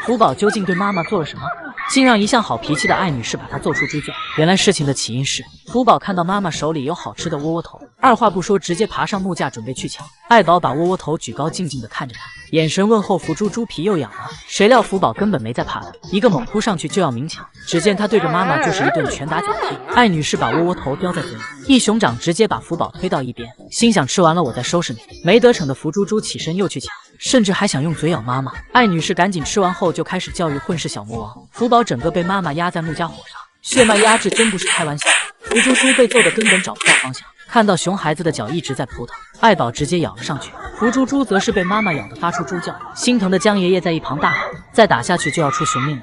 福宝究竟对妈妈做了什么，竟让一向好脾气的艾女士把她揍出猪圈？原来事情的起因是，福宝看到妈妈手里有好吃的窝窝头，二话不说直接爬上木架准备去抢。艾宝把窝窝头举高，静静地看着他，眼神问候：“福猪猪皮又痒了。”谁料福宝根本没在怕的，一个猛扑上去就要明抢。只见他对着妈妈就是一顿拳打脚踢。艾女士把窝窝头叼在嘴里，一熊掌直接把福宝推到一边，心想吃完了我再收拾你。没得逞的福猪猪起身又去抢，甚至还想用嘴咬妈妈。艾女士赶紧吃完后就开始教育混世小魔王。福宝整个被妈妈压在木架火上，血脉压制真不是开玩笑。福猪猪被揍得根本找不到方向，看到熊孩子的脚一直在扑腾，艾宝直接咬了上去，福猪猪则是被妈妈咬得发出猪叫，心疼的江爷爷在一旁大喊：“再打下去就要出熊命了。”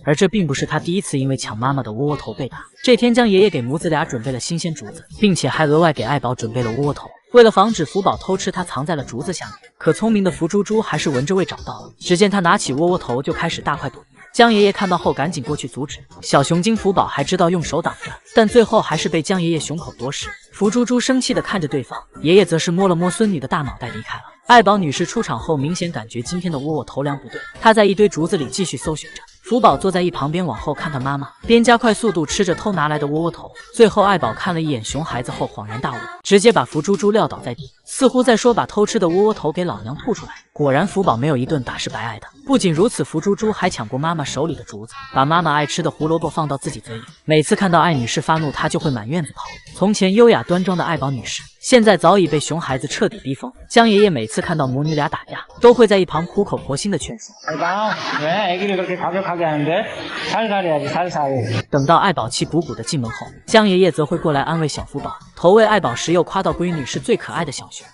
而这并不是他第一次因为抢妈妈的窝窝头被打。这天江爷爷给母子俩准备了新鲜竹子，并且还额外给艾宝准备了窝窝头。为了防止福宝偷吃，他藏在了竹子下面。可聪明的福猪猪还是闻着味找到了。只见他拿起窝窝头就开始大快朵颐。江爷爷看到后赶紧过去阻止。小熊精福宝还知道用手挡着，但最后还是被江爷爷熊口夺食。福猪猪生气地看着对方，爷爷则是摸了摸孙女的大脑袋离开了。艾宝女士出场后，明显感觉今天的窝窝头粮不对，她在一堆竹子里继续搜寻着。福宝坐在一旁边往后看他妈妈，边加快速度吃着偷拿来的窝窝头。最后艾宝看了一眼熊孩子后恍然大悟，直接把福猪猪撂倒在地，似乎在说把偷吃的窝窝头给老娘吐出来。果然福宝没有一顿打是白挨的。不仅如此，福猪猪还抢过妈妈手里的竹子，把妈妈爱吃的胡萝卜放到自己嘴里。每次看到艾女士发怒，她就会满院子跑。从前优雅端庄的艾宝女士，现在早已被熊孩子彻底逼疯。江爷爷每次看到母女俩打架，都会在一旁苦口婆心的劝说。等到艾宝气鼓鼓的进门后，江爷爷则会过来安慰小福宝，投喂艾宝时又夸到闺女是最可爱的小熊。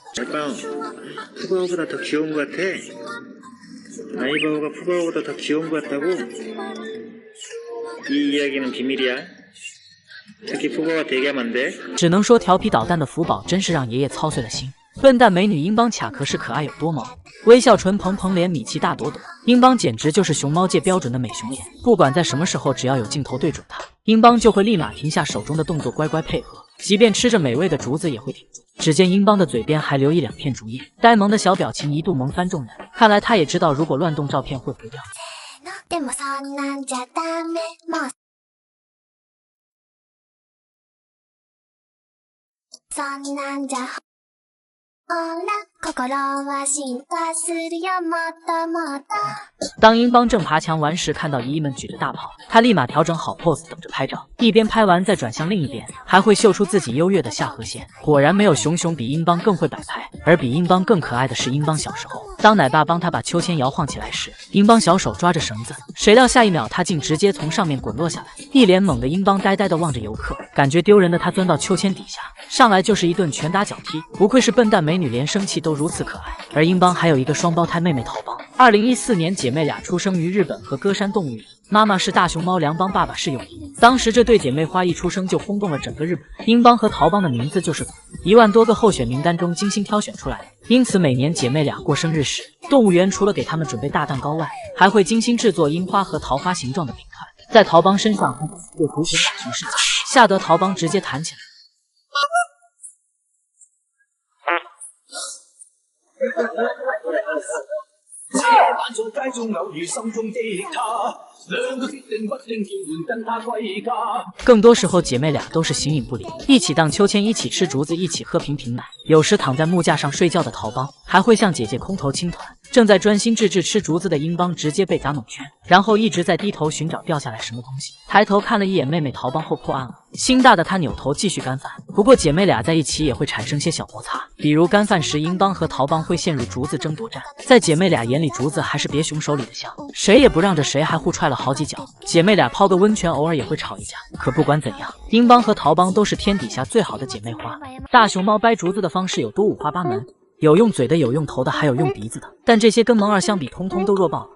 只能说调皮捣蛋的福宝真是让爷爷操碎了心。笨蛋美女英邦卡可是可爱有多萌，微笑唇蓬蓬脸米奇大朵朵，英邦简直就是熊猫界标准的美熊脸。不管在什么时候，只要有镜头对准她，英邦就会立马停下手中的动作，乖乖配合，即便吃着美味的竹子也会停住。只见英邦的嘴边还留一两片竹叶，呆萌的小表情一度萌翻众人。看来他也知道如果乱动照片会糊掉。当英邦正爬墙玩时，看到姨姨们举着大炮，他立马调整好 pose 等着拍照，一边拍完再转向另一边，还会秀出自己优越的下颌线。果然没有熊熊比英邦更会摆拍。而比英邦更可爱的是英邦小时候，当奶爸帮他把秋千摇晃起来时，英邦小手抓着绳子，谁料下一秒他竟直接从上面滚落下来，一脸懵的英邦呆呆地望着游客，感觉丢人的他钻到秋千底下，上来就是一顿拳打脚踢。不愧是笨蛋美女，连生气都如此可爱。而英邦还有一个双胞胎妹妹桃邦，2014年姐妹俩出生于日本和歌山动物园，妈妈是大熊猫良邦，爸爸是友谊。当时这对姐妹花一出生就轰动了整个日本。英邦和桃邦的名字就是1万多个候选名单中精心挑选出来的，因此每年姐妹俩过生日时，动物园除了给他们准备大蛋糕外，还会精心制作樱花和桃花形状的饼干，在桃邦身上又图形打成世界，吓得桃邦直接弹起来。更多时候姐妹俩都是形影不离，一起荡秋千，一起吃竹子，一起喝瓶瓶奶。有时躺在木架上睡觉的桃邦还会向姐姐空投亲团。正在专心致志吃竹子的英邦直接被打蒙圈，然后一直在低头寻找掉下来什么东西。抬头看了一眼妹妹桃邦后破案了，心大的她扭头继续干饭。不过姐妹俩在一起也会产生些小摩擦，比如干饭时英邦和桃邦会陷入竹子争夺战，在姐妹俩眼里竹子还是别熊手里的香，谁也不让着谁，还互踹了好几脚。姐妹俩泡个温泉偶尔也会吵一架，可不管怎样，英邦和桃邦都是天底下最好的姐妹花。大熊猫掰竹子的方式有多五花八门，有用嘴的，有用头的，还有用鼻子的，但这些跟萌二相比通通都弱爆了。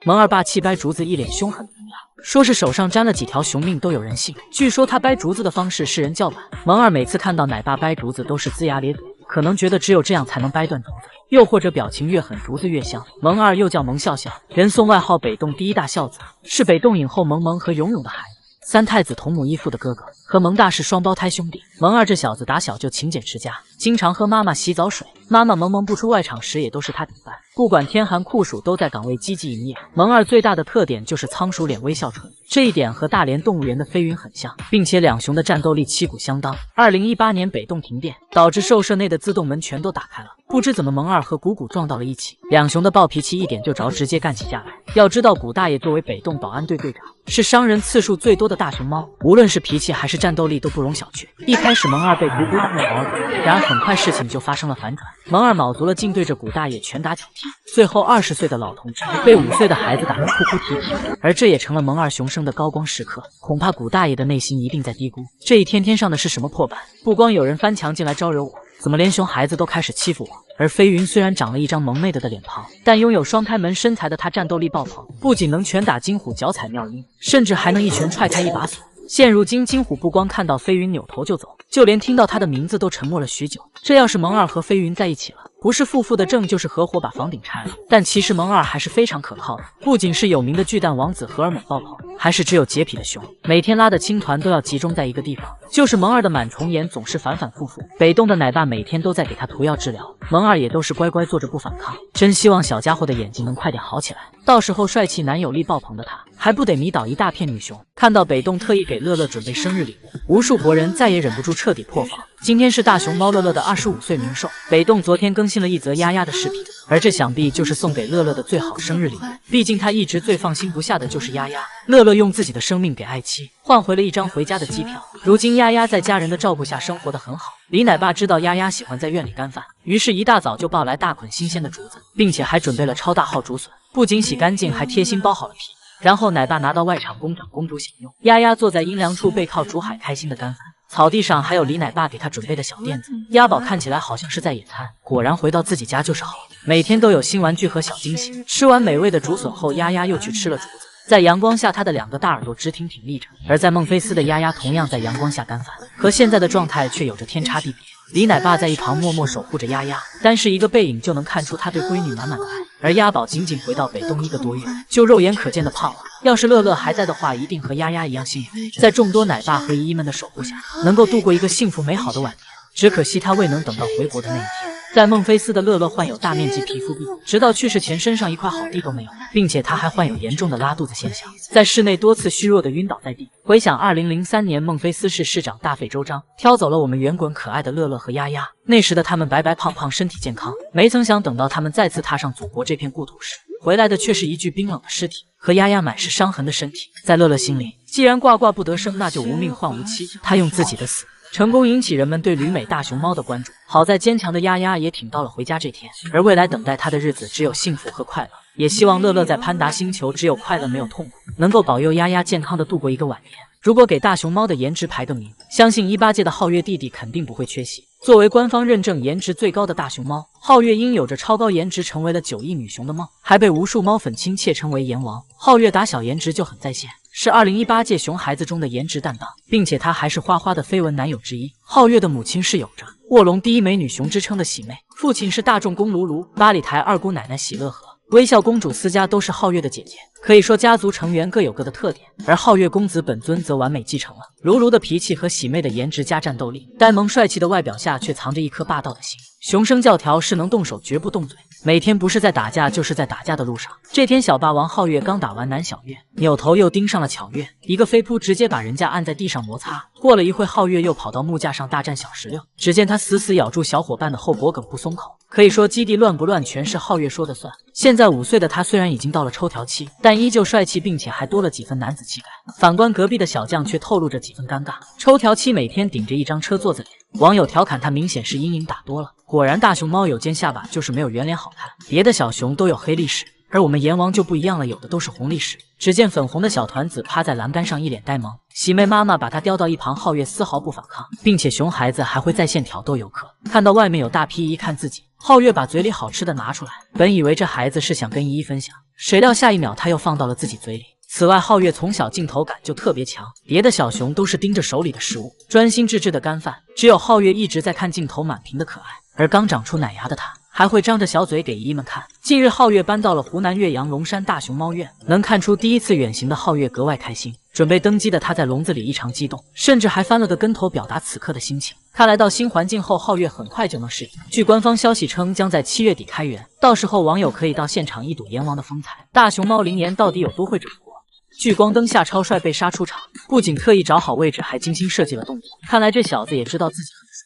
萌二霸气掰竹子，一脸凶狠的模样，说是手上沾了几条熊命都有人信。据说他掰竹子的方式世人叫板。萌二每次看到奶爸掰竹子都是龇牙咧嘴，可能觉得只有这样才能掰断竹子，又或者表情越狠竹子越香。萌二又叫萌笑笑，人送外号北洞第一大孝子，是北洞影后萌萌和勇勇的孩子。三太子同母异父的哥哥，和蒙大是双胞胎兄弟。蒙二这小子打小就勤俭持家，经常喝妈妈洗澡水，妈妈蒙不出外场时也都是他顶饭，不管天寒酷暑都在岗位积极营业。蒙二最大的特点就是仓鼠脸微笑唇，这一点和大连动物园的飞云很像，并且两熊的战斗力旗鼓相当。2018年北洞停电，导致兽舍内的自动门全都打开了，不知怎么蒙二和谷谷撞到了一起，两熊的暴脾气一点就着，直接干起架来。要知道谷大爷作为北洞保安队队长，是伤人次数最多的大熊猫，无论是脾气还是战斗力都不容小觑。一开始蒙二被谷谷打了毛子，然而很快事情就发生了反转，蒙二卯足了劲对着谷大爷拳打脚踢，最后20岁的老同志被5岁的孩子打得哭哭啼啼，而这也成了蒙二熊生的高光时刻。恐怕谷大爷的内心一定在嘀咕，这一天天上的是什么破版？不光有人翻墙进来招惹我，怎么连熊孩子都开始欺负我？而飞云虽然长了一张萌妹的脸庞，但拥有双开门身材的她战斗力爆棚，不仅能拳打金虎脚踩妙音，甚至还能一拳踹开一把锁。现如今金虎不光看到飞云扭头就走，就连听到他的名字都沉默了许久。这要是蒙二和飞云在一起了，不是负负的正就是合伙把房顶拆了。但其实蒙二还是非常可靠的，不仅是有名的巨蛋王子荷尔蒙爆棚，还是只有洁癖的熊，每天拉的青团都要集中在一个地方。就是蒙二的螨虫眼总是反反复复，北洞的奶爸每天都在给他涂药治疗，蒙二也都是乖乖坐着不反抗。真希望小家伙的眼睛能快点好起来，到时候帅气男友力爆棚的他还不得迷倒一大片女熊。看到北洞特意给乐乐准备生日礼物，无数国人再也忍不住彻底破防。今天是大熊猫乐乐的25岁冥寿，北洞昨天更新了一则丫丫的视频，而这想必就是送给乐乐的最好生日礼物。毕竟他一直最放心不下的就是丫丫。乐乐用自己的生命给爱妻换回了一张回家的机票，如今丫丫在家人的照顾下生活得很好。李奶爸知道丫丫喜欢在院里干饭，于是一大早就抱来大捆新鲜的竹子，并且还准备了超大号竹笋，不仅洗干净，还贴心包好了皮。然后奶爸拿到外场供长公主享用，丫丫坐在阴凉处背靠竹海开心的干饭。草地上还有李奶爸给他准备的小垫子，鸭宝看起来好像是在野餐，果然回到自己家就是好的，每天都有新玩具和小惊喜。吃完美味的竹笋后，丫丫又去吃了竹子。在阳光下，他的2个大耳朵直挺挺立着，而在孟菲斯的丫丫同样在阳光下干饭，和现在的状态却有着天差地别。李奶爸在一旁默默守护着丫丫，单是一个背影就能看出他对闺女满满的爱。而鸭宝仅仅回到北洞1个多月，就肉眼可见的胖了。要是乐乐还在的话，一定和丫丫一样幸福，在众多奶爸和姨姨们的守护下，能够度过一个幸福美好的晚年。只可惜他未能等到回国的那一天。在孟菲斯的乐乐患有大面积皮肤病，直到去世前身上一块好地都没有，并且他还患有严重的拉肚子现象，在室内多次虚弱的晕倒在地。回想2003年孟菲斯市市长大费周章挑走了我们圆滚可爱的乐乐和丫丫，那时的他们白白胖胖，身体健康，没曾想等到他们再次踏上祖国这片故土时，回来的却是一具冰冷的尸体和丫丫满是伤痕的身体。在乐乐心里，既然挂不得生，那就无命换无妻。他用自己的死成功引起人们对旅美大熊猫的关注，好在坚强的丫丫也挺到了回家这天，而未来等待她的日子只有幸福和快乐。也希望乐乐在潘达星球只有快乐没有痛苦，能够保佑丫丫健康的度过一个晚年。如果给大熊猫的颜值排个名，相信18届的皓月弟弟肯定不会缺席。作为官方认证颜值最高的大熊猫，皓月因有着超高颜值成为了9亿女熊的梦，还被无数猫粉亲切称为颜王。皓月打小颜值就很在线，是2018届熊孩子中的颜值担当，并且她还是花花的绯闻男友之一。皓月的母亲是有着卧龙第一美女熊之称的喜妹，父亲是大众公卢卢，八里台二姑奶奶喜乐和，微笑公主思佳都是皓月的姐姐。可以说家族成员各有各的特点，而皓月公子本尊则完美继承了卢卢的脾气和喜妹的颜值加战斗力，呆萌帅气的外表下却藏着一颗霸道的心。熊生教条是能动手绝不动嘴，每天不是在打架就是在打架的路上。这天小霸王皓月刚打完南小月，扭头又盯上了巧月，一个飞扑直接把人家按在地上摩擦。过了一会，皓月又跑到木架上大战小石榴，只见他死死咬住小伙伴的后脖梗不松口，可以说基地乱不乱全是皓月说的算。现在5岁的他虽然已经到了抽条期，但依旧帅气，并且还多了几分男子气概。反观隔壁的小将却透露着几分尴尬，抽条期每天顶着一张车座子脸，网友调侃他明显是阴影打多了。果然大熊猫有尖下巴，就是没有圆脸好看。别的小熊都有黑历史，而我们阎王就不一样了，有的都是红历史。只见粉红的小团子趴在栏杆上一脸呆萌，喜妹妈妈把他叼到一旁，皓月丝毫不反抗，并且熊孩子还会在线挑逗游客。看到外面有大批姨看自己，皓月把嘴里好吃的拿出来，本以为这孩子是想跟姨姨分享，谁料下一秒他又放到了自己嘴里。此外，皓月从小镜头感就特别强，别的小熊都是盯着手里的食物，专心致志的干饭，只有皓月一直在看镜头，满屏的可爱。而刚长出奶牙的他，还会张着小嘴给姨姨们看。近日，皓月搬到了湖南岳阳龙山大熊猫院，能看出第一次远行的皓月格外开心。准备登基的他在笼子里异常激动，甚至还翻了个跟头表达此刻的心情。看来到新环境后，皓月很快就能适应。据官方消息称，将在7月底开园，到时候网友可以到现场一睹阎王的风采。大熊猫灵岩到底有多会整活？聚光灯下超帅被杀出场，不仅特意找好位置，还精心设计了动作。看来这小子也知道自己很帅。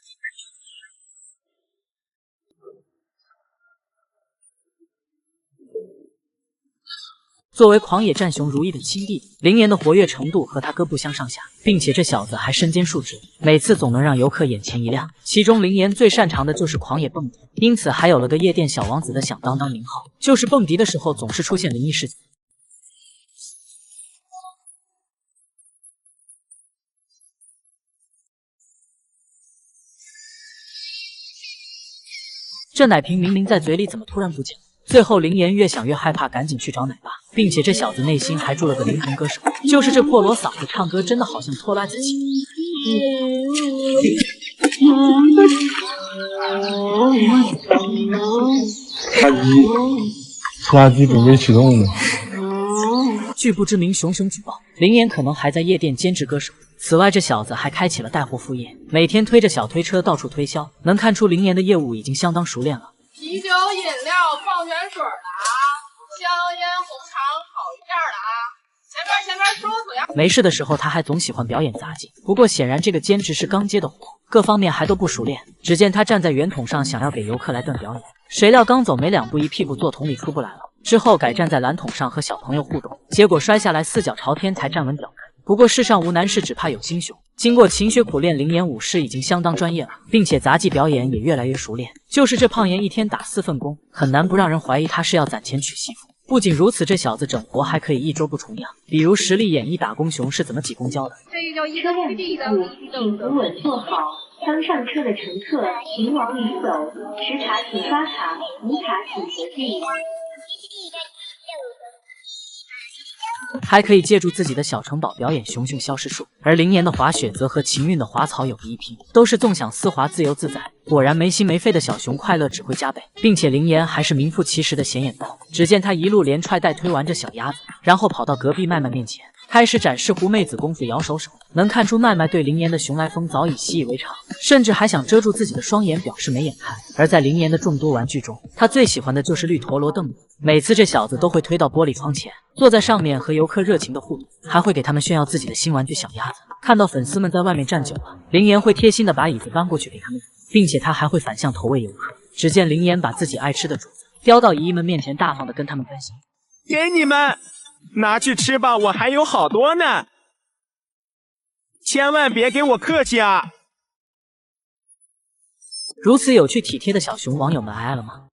作为狂野战熊如意的亲弟弟，灵岩的活跃程度和他哥不相上下，并且这小子还身兼数职，每次总能让游客眼前一亮。其中灵岩最擅长的就是狂野蹦迪，因此还有了个夜店小王子的响当当名号，就是蹦迪的时候总是出现灵异事件。这奶瓶明明在嘴里，怎么突然不见了？最后灵岩越想越害怕，赶紧去找奶爸，并且这小子内心还住了个灵魂歌手，就是这破锣嗓子唱歌真的好像拖拉机器。拖拉机准备启动了。据不知名熊举报，灵岩可能还在夜店兼职歌手。此外，这小子还开启了带货副业，每天推着小推车到处推销，能看出灵岩的业务已经相当熟练了。啤酒、饮料、矿泉水的啊，香烟、红肠、烤鱼片的啊，前面说嘴呀。没事的时候，他还总喜欢表演杂技。不过显然这个兼职是刚接的活，各方面还都不熟练。只见他站在圆筒上，想要给游客来段表演，谁料刚走没2步，一屁股坐桶里出不来了。之后改站在蓝桶上和小朋友互动，结果摔下来4脚朝天才站稳脚跟。不过世上无难事，只怕有心熊。经过勤学苦练，灵岩舞狮已经相当专业了，并且杂技表演也越来越熟练。就是这胖爷一天打4份工，很难不让人怀疑他是要攒钱娶媳妇。不仅如此，这小子整活还可以1周不重样，比如实力演绎打工熊是怎么挤公交的。车辆起步，请扶稳坐好。刚上车的乘客，请往里走。持卡请刷卡，无卡请投币。还可以借助自己的小城堡表演熊消失术，而灵岩的滑雪则和秦韵的滑草有一拼，都是纵享丝滑，自由自在。果然没心没肺的小熊快乐只会加倍，并且灵岩还是名副其实的显眼包。只见他一路连踹带推完这小鸭子，然后跑到隔壁麦麦面前，开始展示狐妹子功夫摇手手。能看出麦麦对灵岩的熊来风早已习以为常，甚至还想遮住自己的双眼，表示没眼看。而在灵岩的众多玩具中，他最喜欢的就是绿陀螺凳子，每次这小子都会推到玻璃窗前，坐在上面和游客热情的互动，还会给他们炫耀自己的新玩具小鸭子。看到粉丝们在外面站久了，灵岩会贴心的把椅子搬过去给他们，并且他还会反向投喂游客。只见灵岩把自己爱吃的主子叼到姨姨们面前，大方的跟他们分享：“给你们，拿去吃吧，我还有好多呢。千万别给我客气啊！”如此有趣体贴的小熊，网友们爱了吗？